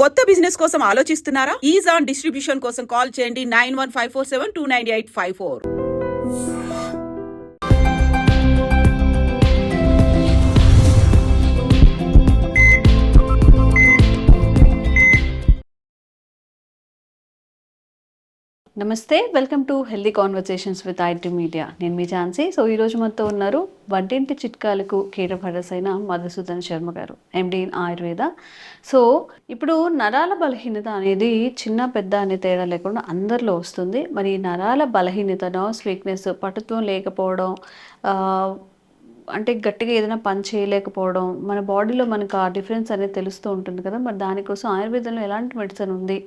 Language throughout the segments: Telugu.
కొత్త బిజినెస్ కోసం ఆలోచిస్తున్నారా? ఈజ్ ఆన్ డిస్ట్రిబ్యూషన్ కోసం కాల్ చేయండి 9154729854. నమస్తే, welcome to healthy conversations with IT media. నేను మీ ఝాన్సీ. సో ఈరోజు మనతో ఉన్నారు వంటింటి చిట్కాలకు కీరభరస్ అయిన మధుసూదన్ శర్మ గారు, ఎండి ఇన్ ఆయుర్వేద. సో ఇప్పుడు నరాల బలహీనత అనేది చిన్న పెద్ద అనే తేడా లేకుండా అందరిలో వస్తుంది. మరి ఈ నరాల బలహీనత, నర్వ్స్ వీక్నెస్, పటుత్వం లేకపోవడం, అంటే గట్టిగా ఏదైనా పని చేయలేకపోవడం, మన బాడీలో మనకు ఆ డిఫరెన్స్ అనేది తెలుస్తూ ఉంటుంది కదా. మరి దానికోసం ఆయుర్వేదంలో ఎలాంటి మెడిసిన్ ఉంది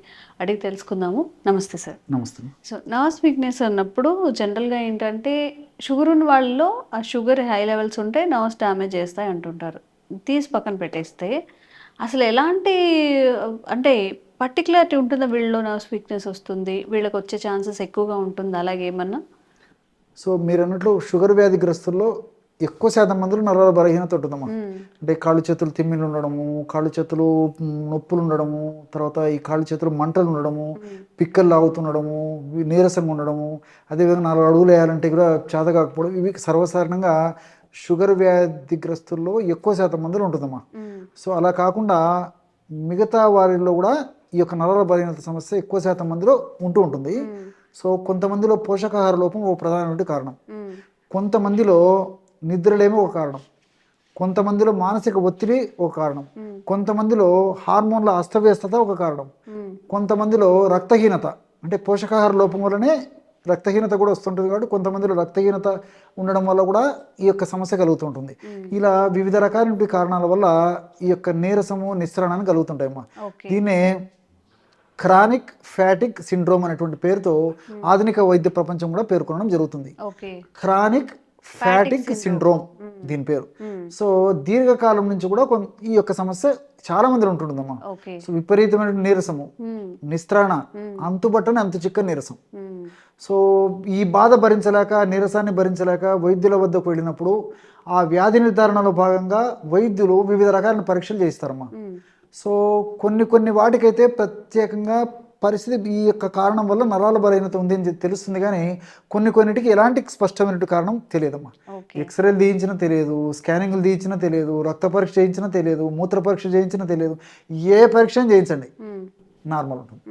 అడిగి తెలుసుకుందాము. నమస్తే సార్. నమస్తే. సో నర్వ్స్ వీక్నెస్ అన్నప్పుడు జనరల్గా ఏంటంటే షుగర్ ఉన్న వాళ్ళలో ఆ షుగర్ హై లెవెల్స్ ఉంటే నర్వ్స్ డ్యామేజ్ చేస్తాయి అంటుంటారు. తీసి పక్కన పెట్టేస్తే అసలు ఎలాంటి అంటే పర్టికులారిటీ ఉంటుందా వీళ్ళలో నర్వ్స్ వీక్నెస్ వస్తుంది, వీళ్ళకి వచ్చే ఛాన్సెస్ ఎక్కువగా ఉంటుంది అలాగే ఏమన్నా? సో మీరు అన్నట్లు షుగర్ వ్యాధిగ్రస్తుల్లో ఎక్కువ శాతం మందిలో నరాల బలహీనత ఉంటుందమ్మా. అంటే కాళ్ళు చేతులు తిమ్మిలు ఉండడము, కాళ్ళు చేతులు నొప్పులు ఉండడము, తర్వాత ఈ కాళ్ళు చేతులు మంటలు ఉండడము, పిక్కలు లాగుతుండడము, నీరసంగా ఉండడము, అదేవిధంగా 4 అడుగులు వేయాలంటే కూడా చేత కాకపోవడం, ఇవి సర్వసాధారణంగా షుగర్ వ్యాధిగ్రస్తుల్లో ఎక్కువ శాతం మందిలో ఉంటుందమ్మా. సో అలా కాకుండా మిగతా వారిలో కూడా ఈ యొక్క నరాల బలహీనత సమస్య ఎక్కువ శాతం మందిలో ఉంటూ ఉంటుంది. సో కొంతమందిలో పోషకాహార లోపం ఒక ప్రధానమైన కారణం, కొంతమందిలో నిద్రలేమో ఒక కారణం, కొంతమందిలో మానసిక ఒత్తిడి ఒక కారణం, కొంతమందిలో హార్మోన్ల అస్తవ్యస్తత ఒక కారణం, కొంతమందిలో రక్తహీనత అంటే పోషకాహార లోపం వల్లనే రక్తహీనత కూడా వస్తుంటుంది. కాబట్టి కొంతమందిలో రక్తహీనత ఉండడం వల్ల కూడా ఈ యొక్క సమస్య కలుగుతుంటుంది. ఇలా వివిధ రకాల కారణాల వల్ల ఈ యొక్క నీరసము, నిస్సరణాన్ని కలుగుతుంటాయమ్మా. దీన్నే క్రానిక్ ఫ్యాటిక్ సిండ్రోమ్ అనేటువంటి పేరుతో ఆధునిక వైద్య ప్రపంచం కూడా పేర్కొనడం జరుగుతుంది. క్రానిక్ ఫ్యాటిక్ సిండ్రోమ్ దీని పేరు. సో దీర్ఘకాలం నుంచి కూడా ఈ యొక్క సమస్య చాలా మంది ఉంటుందమ్మా. సో విపరీతమైన నీరసము, నిస్త్రాణ, అంతుబట్టని అంతు చిక్కని నీరసం. సో ఈ బాధ భరించలేక, నీరసాన్ని భరించలేక వైద్యుల వద్దకు వెళ్ళినప్పుడు ఆ వ్యాధి నిర్ధారణలో భాగంగా వైద్యులు వివిధ రకాల పరీక్షలు చేయిస్తారమ్మా. సో కొన్ని వాటికైతే ప్రత్యేకంగా పరిస్థితి ఈ యొక్క కారణం వల్ల నరాల బలహీనత ఉంది అని తెలుస్తుంది, కానీ కొన్నిటికి ఎలాంటి స్పష్టమైన కారణం తెలియదమ్మా. ఎక్స్రేలు తీయించినా తెలియదు, స్కానింగ్లు తీయించినా తెలియదు, రక్త పరీక్ష చేయించినా తెలియదు, మూత్ర పరీక్ష చేయించినా తెలియదు, ఏ పరీక్ష చేయించండి నార్మల్ ఉంటుంది.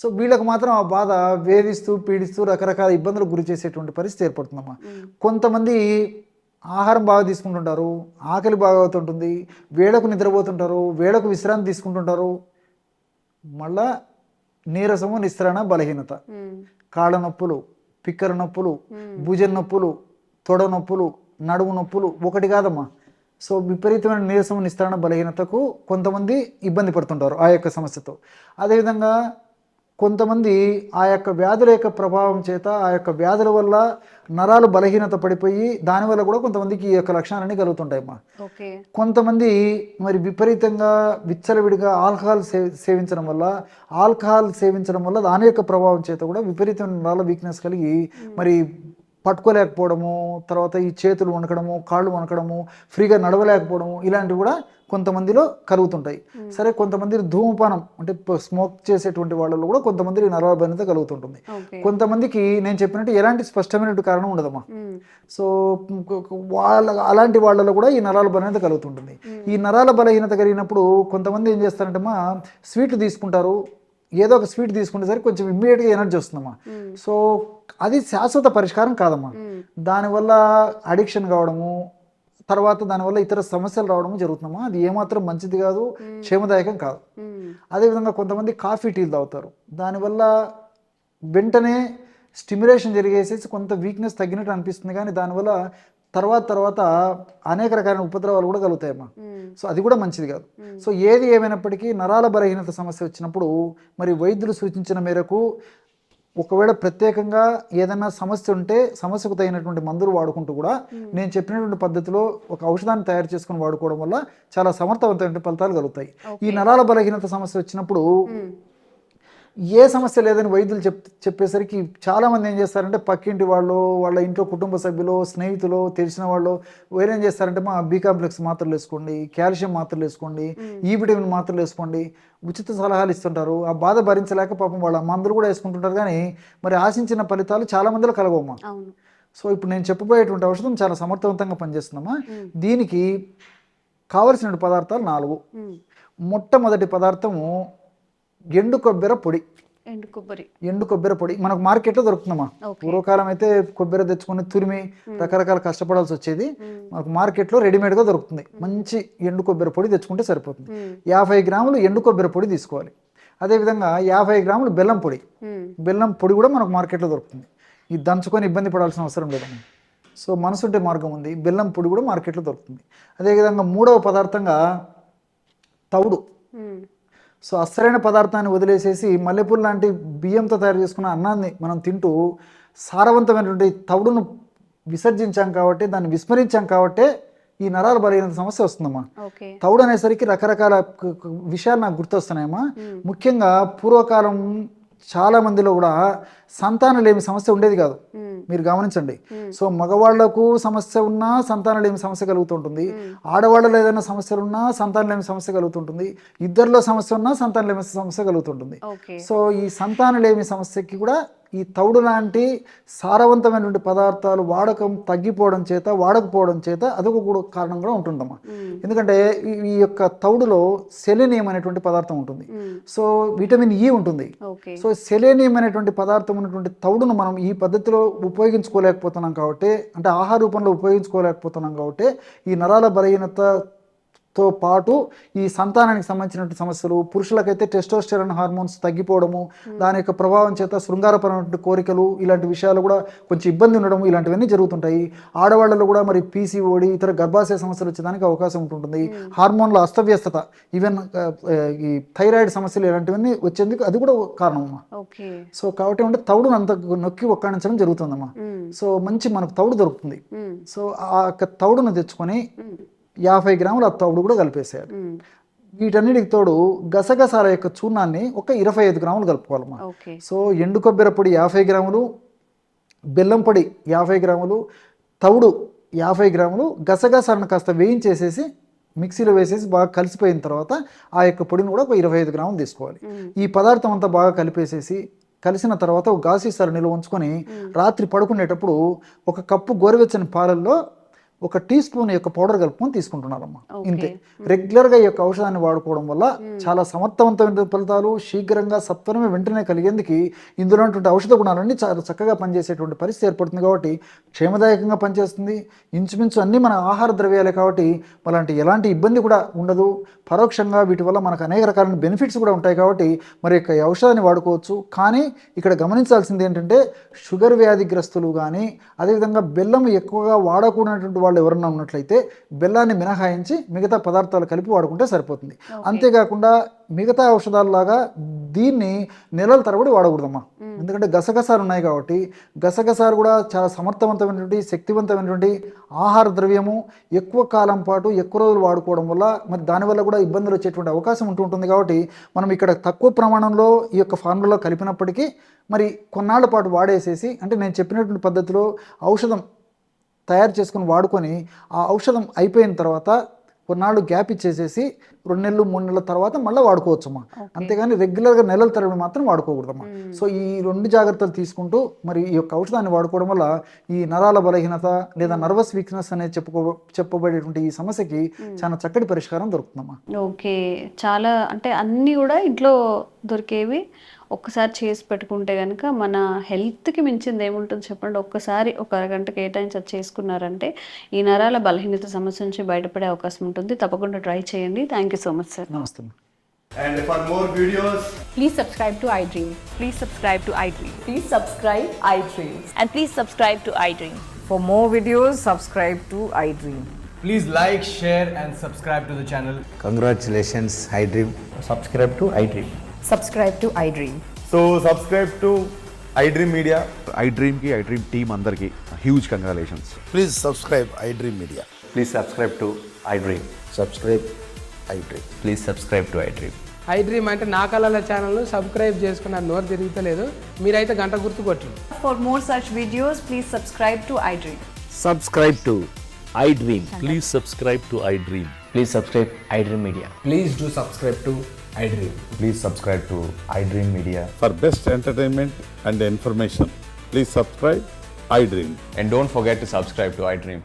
సో వీళ్ళకి మాత్రం ఆ బాధ వేధిస్తూ పీడిస్తూ రకరకాల ఇబ్బందులకు గురి చేసేటువంటి పరిస్థితి ఏర్పడుతుందమ్మా. కొంతమంది ఆహారం బాగా తీసుకుంటుంటారు, ఆకలి బాగా అవుతుంటుంది, వేళకు నిద్రపోతుంటారు, వేళకు విశ్రాంతి తీసుకుంటుంటారు, మళ్ళా నీరసము, నిస్త్రణ, బలహీనత, కాళ్ళ నొప్పులు, పిక్కర నొప్పులు, భుజం నొప్పులు, తొడ నొప్పులు, నడుము నొప్పులు ఒకటి కాదమ్మా. సో విపరీతమైన నీరసము, నిస్త్రణ, బలహీనతకు కొంతమంది ఇబ్బంది పడుతుంటారు ఆ యొక్క సమస్యతో. అదేవిధంగా కొంతమంది ఆ యొక్క వ్యాధుల యొక్క ప్రభావం చేత, ఆ యొక్క వ్యాధుల వల్ల నరాలు బలహీనత పడిపోయి దానివల్ల కూడా కొంతమందికి ఈ యొక్క లక్షణాలన్నీ కలుగుతుంటాయమ్మా. కొంతమంది మరి విపరీతంగా విచ్చలవిడిగా ఆల్కహాల్ సేవించడం వల్ల దాని యొక్క ప్రభావం చేత కూడా విపరీతమైన నరాల వీక్నెస్ కలిగి మరి పట్టుకోలేకపోవడము, తర్వాత ఈ చేతులు వణకడము, కాళ్ళు వణకడము, ఫ్రీగా నడవలేకపోవడము, ఇలాంటివి కూడా కొంతమందిలో కలుగుతుంటాయి. సరే, కొంతమంది ధూమపానం అంటే స్మోక్ చేసేటువంటి వాళ్ళలో కూడా కొంతమంది నరాల బలహీనత కలుగుతుంటుంది. కొంతమందికి నేను చెప్పినట్టు ఎలాంటి స్పష్టమైన కారణం ఉండదమ్మా. సో అలాంటి వాళ్ళలో కూడా ఈ నరాల బలహీనత కలుగుతుంటుంది. ఈ నరాల బలహీనత కలిగినప్పుడు కొంతమంది ఏం చేస్తారంటే స్వీట్లు తీసుకుంటారు, ఏదో ఒక స్వీట్ తీసుకుంటే సరే కొంచెం ఇమ్మీడియట్గా ఎనర్జీ వస్తుందమ్మా. సో అది శాశ్వత పరిష్కారం కాదమ్మా. దానివల్ల అడిక్షన్ కావడము, తర్వాత దానివల్ల ఇతర సమస్యలు రావడము జరుగుతుందమ్మా. అది ఏమాత్రం మంచిది కాదు, క్షేమదాయకం కాదు. అదేవిధంగా కొంతమంది కాఫీ, టీలు తాగుతారు, దానివల్ల వెంటనే స్టిమ్యులేషన్ జరిగేసేసి కొంత వీక్నెస్ తగ్గినట్టు అనిపిస్తుంది, కానీ దానివల్ల తర్వాత అనేక రకాల ఉపద్రవాలు కూడా కలుగుతాయమ్మా. సో అది కూడా మంచిది కాదు. సో ఏది ఏమైనప్పటికీ నరాల బలహీనత సమస్య వచ్చినప్పుడు మరి వైద్యులు సూచించిన మేరకు ఒకవేళ ప్రత్యేకంగా ఏదైనా సమస్య ఉంటే సమస్యకు తగినటువంటి మందులు వాడుకుంటూ కూడా నేను చెప్పినటువంటి పద్ధతిలో ఒక ఔషధాన్ని తయారు చేసుకుని వాడుకోవడం వల్ల చాలా సమర్థవంతమైన ఫలితాలు కలుగుతాయి. ఈ నరాల బలహీనత సమస్య వచ్చినప్పుడు ఏ సమస్య లేదని వైద్యులు చెప్పేసరికి చాలామంది ఏం చేస్తారంటే పక్కింటి వాళ్ళు, వాళ్ళ ఇంట్లో కుటుంబ సభ్యులు, స్నేహితులు, తెలిసిన వాళ్ళు వీళ్ళు ఏం చేస్తారంటే మా బి కాంప్లెక్స్ మాత్రలు వేసుకోండి, కాల్షియం మాత్రలు వేసుకోండి, ఈ విటమిన్ మాత్రలు వేసుకోండి, ఉచిత సలహాలు ఇస్తుంటారు. ఆ బాధ భరించలేక పాపం వాళ్ళ మందులు కూడా వేసుకుంటుంటారు, కానీ మరి ఆశించిన ఫలితాలు చాలా మందిలో కలగమ్మా. సో ఇప్పుడు నేను చెప్పబోయేటువంటి ఔషధం చాలా సమర్థవంతంగా పనిచేస్తుందమ్మా. దీనికి కావలసిన పదార్థాలు 4. మొట్టమొదటి పదార్థము ఎండు కొబ్బరి పొడి. ఎండు కొబ్బరి పొడి మనకు మార్కెట్లో దొరుకుతుందమ్మా. పూర్వకాలం అయితే కొబ్బరి తెచ్చుకొని తురిమి రకరకాల కష్టపడాల్సి వచ్చేది. మనకు మార్కెట్లో రెడీమేడ్గా దొరుకుతుంది. మంచి ఎండు కొబ్బరి పొడి తెచ్చుకుంటే సరిపోతుంది. 50 గ్రాములు ఎండు కొబ్బరి పొడి తీసుకోవాలి. అదేవిధంగా 50 గ్రాములు బెల్లం పొడి. బెల్లం పొడి కూడా మనకు మార్కెట్లో దొరుకుతుంది. ఇది దంచుకొని ఇబ్బంది పడాల్సిన అవసరం లేదమ్మా. సో మనసుంటే మార్గం ఉంది. బెల్లం పొడి కూడా మార్కెట్లో దొరుకుతుంది. అదేవిధంగా 3వ పదార్థంగా తవుడు. సో అసలైన పదార్థాన్ని వదిలేసేసి మల్లెపూలు లాంటి బియ్యంతో తయారు చేసుకున్న అన్నాన్ని మనం తింటూ సారవంతమైనటువంటి తవుడును విసర్జించాం కాబట్టి, దాన్ని విస్మరించాం కాబట్టి ఈ నరాల బలహీనత సమస్య వస్తుందమ్మా. తవుడు అనేసరికి రకరకాల విషయాలు నాకు గుర్తొస్తున్నాయమ్మా. ముఖ్యంగా పూర్వకాలం చాలా మందిలో కూడా సంతానలేమి సమస్య ఉండేది కాదు. మీరు గమనించండి. సో మగవాళ్లకు సమస్య ఉన్నా సంతానలేమి సమస్య కలుగుతుంటుంది, ఆడవాళ్ళలో ఏదైనా సమస్యలు ఉన్నా సంతానలేమి సమస్య కలుగుతుంటుంది, ఇద్దరిలో సమస్య ఉన్నా సంతానలేమి సమస్య కలుగుతుంటుంది. సో ఈ సంతానలేమి సమస్యకి కూడా ఈ తౌడు లాంటి సారవంతమైనటువంటి పదార్థాలు వాడకం తగ్గిపోవడం చేత, వాడకపోవడం చేత అదొక కూడా కారణం కూడా ఉంటుందమ్మా. ఎందుకంటే ఈ యొక్క తౌడులో సెలెనియం అనేటువంటి పదార్థం ఉంటుంది. సో విటమిన్ ఈ ఉంటుంది. సో సెలెనియం అనేటువంటి పదార్థం ఉన్నటువంటి తౌడును మనం ఈ పద్ధతిలో ఉపయోగించుకోలేకపోతున్నాం కాబట్టి, అంటే ఆహార రూపంలో ఉపయోగించుకోలేకపోతున్నాం కాబట్టి ఈ నరాల బలహీనతతో పాటు ఈ సంతానానికి సంబంధించినటువంటి సమస్యలు, పురుషులకైతే టెస్టోస్టెరాన్ హార్మోన్స్ తగ్గిపోవడము, దాని యొక్క ప్రభావం చేత శృంగారపరమైనటువంటి కోరికలు, ఇలాంటి విషయాలు కూడా కొంచెం ఇబ్బంది ఉండడం, ఇలాంటివన్నీ జరుగుతుంటాయి. ఆడవాళ్ళలో కూడా మరి పీసీఓడి, ఇతర గర్భాశయ సమస్యలు వచ్చేదానికి అవకాశం ఉంటుంది. హార్మోన్ల అస్తవ్యస్తత, ఈవెన్ ఈ థైరాయిడ్ సమస్యలు ఇలాంటివన్నీ వచ్చేందుకు అది కూడా కారణమమ్మా. సో కాబట్టి అంటే తౌడును అంత నొక్కి ఒక్కాడించడం జరుగుతుందమ్మా. సో మంచి మనకు తౌడు దొరుకుతుంది. సో ఆ తౌడును తెచ్చుకొని 50 గ్రాముల తౌడు కూడా కలిపేసేయాలి. వీటన్నిటికి తోడు గసగసాల యొక్క చూర్ణాన్ని ఒక 25 గ్రాములు కలుపుకోవాలమ్మా. సో ఎండు కొబ్బరి పొడి 50 గ్రాములు, బెల్లం పొడి 50 గ్రాములు, తౌడు 50 గ్రాములు, గసగసాలను కాస్త వేయించేసేసి మిక్సీలో వేసేసి బాగా కలిసిపోయిన తర్వాత ఆ యొక్క పొడిని కూడా ఒక 25 గ్రాములు తీసుకోవాలి. ఈ పదార్థం అంతా బాగా కలిసిన తర్వాత ఒక గాజు నిల్వ ఉంచుకొని రాత్రి పడుకునేటప్పుడు 1 కప్పు గోరువెచ్చని పాలల్లో 1 టీ స్పూన్ యొక్క పౌడర్ కలుపుకొని తీసుకుంటున్నారమ్మా. ఇంతే. రెగ్యులర్గా ఈ యొక్క ఔషధాన్ని వాడుకోవడం వల్ల చాలా సమర్థవంతమైన ఫలితాలు శీఘ్రంగా సత్వరమే వెంటనే కలిగేందుకు ఇందులో ఉన్నటువంటి ఔషధ గుణాలన్నీ చాలా చక్కగా పనిచేసేటువంటి పరిస్థితి ఏర్పడుతుంది. కాబట్టి క్షేమదాయకంగా పనిచేస్తుంది. ఇంచుమించు అన్నీ మన ఆహార ద్రవ్యాలే కాబట్టి అలాంటి ఎలాంటి ఇబ్బంది కూడా ఉండదు. పరోక్షంగా వీటి వల్ల మనకు అనేక రకాలైన బెనిఫిట్స్ కూడా ఉంటాయి. కాబట్టి మరి యొక్క ఈ ఔషధాన్ని వాడుకోవచ్చు. కానీ ఇక్కడ గమనించాల్సింది ఏంటంటే షుగర్ వ్యాధిగ్రస్తులు కానీ, అదేవిధంగా బెల్లం ఎక్కువగా వాడకూడనటువంటి వాళ్ళు ఎవరన్నా ఉన్నట్లయితే బెల్లాన్ని మినహాయించి మిగతా పదార్థాలు కలిపి వాడుకుంటే సరిపోతుంది. అంతేకాకుండా మిగతా ఔషధాలలాగా దీన్ని నెలల తరబడి వాడకూడదమ్మా. ఎందుకంటే గసగసాలు ఉన్నాయి కాబట్టి, గసగసాలు కూడా చాలా సమర్థవంతమైనటువంటి శక్తివంతమైనటువంటి ఆహార ద్రవ్యము. ఎక్కువ కాలం పాటు ఎక్కువ రోజులు వాడుకోవడం వల్ల మరి దానివల్ల కూడా ఇబ్బందులు వచ్చేటువంటి అవకాశం ఉంటుంది. కాబట్టి మనం ఇక్కడ తక్కువ ప్రమాణంలో ఈ యొక్క ఫార్ములాలో కలిపినప్పటికీ మరి కొన్నాళ్ల పాటు వాడేసేసి, అంటే నేను చెప్పినటువంటి పద్ధతిలో ఔషధం తయారు చేసుకుని వాడుకొని ఆ ఔషధం అయిపోయిన తర్వాత కొన్నాళ్ళు గ్యాప్ ఇచ్చేసేసి 2 నెలలు 3 నెలల తర్వాత మళ్ళీ వాడుకోవచ్చమ్మా. అంతేగాని రెగ్యులర్గా నెలల తరబడి మాత్రం వాడుకోకూడదమ్మా. సో ఈ 2 జాగ్రత్తలు తీసుకుంటూ మరి ఈ యొక్క ఔషధాన్ని వాడుకోవడం వల్ల ఈ నరాల బలహీనత లేదా నర్వస్ వీక్నెస్ అనేది చెప్పబడేటువంటి ఈ సమస్యకి చాలా చక్కటి పరిష్కారం దొరుకుతుందమ్మా. ఓకే, చాలా అంటే అన్నీ కూడా ఇంట్లో దొరికేవి ఒక్కసారి చేసి పెట్టుకుంటే కనుక మన హెల్త్కి మించింది ఏముంటుంది చెప్పండి. ఒక్కసారి 1 అరగంట కేటాయించి అది చేసుకున్నారంటే ఈ నరాల బలహీనత సమస్య నుంచి బయటపడే అవకాశం ఉంటుంది. తప్పకుండా ట్రై చేయండి. Thank you so much sir. నమస్తే. And for more videos, please subscribe to iDream. Please subscribe to iDream. Please subscribe iDream. And please subscribe to iDream. For more videos, subscribe to iDream. please like, share and subscribe to the channel. Congratulations, iDream. Subscribe to iDream. Subscribe to iDream. So subscribe to iDream Media. iDream ki iDream team andarki huge congratulations. Please subscribe iDream Media. Please subscribe to iDream. Subscribe iDream. Please subscribe to iDream. I dream అంటే నా కళల ఛానల్ను సబ్స్క్రైబ్ చేసుకున్న నోరు తిరుగుతలేదు. మీరైతే గంట గుర్తు కొట్టండి. For more such videos, please subscribe to iDream. Subscribe to iDream. Please subscribe to iDream. Please subscribe iDream Media. Please do subscribe to iDream. Please subscribe to iDream Media. For best entertainment and information, please subscribe iDream. And don't forget to subscribe to iDream.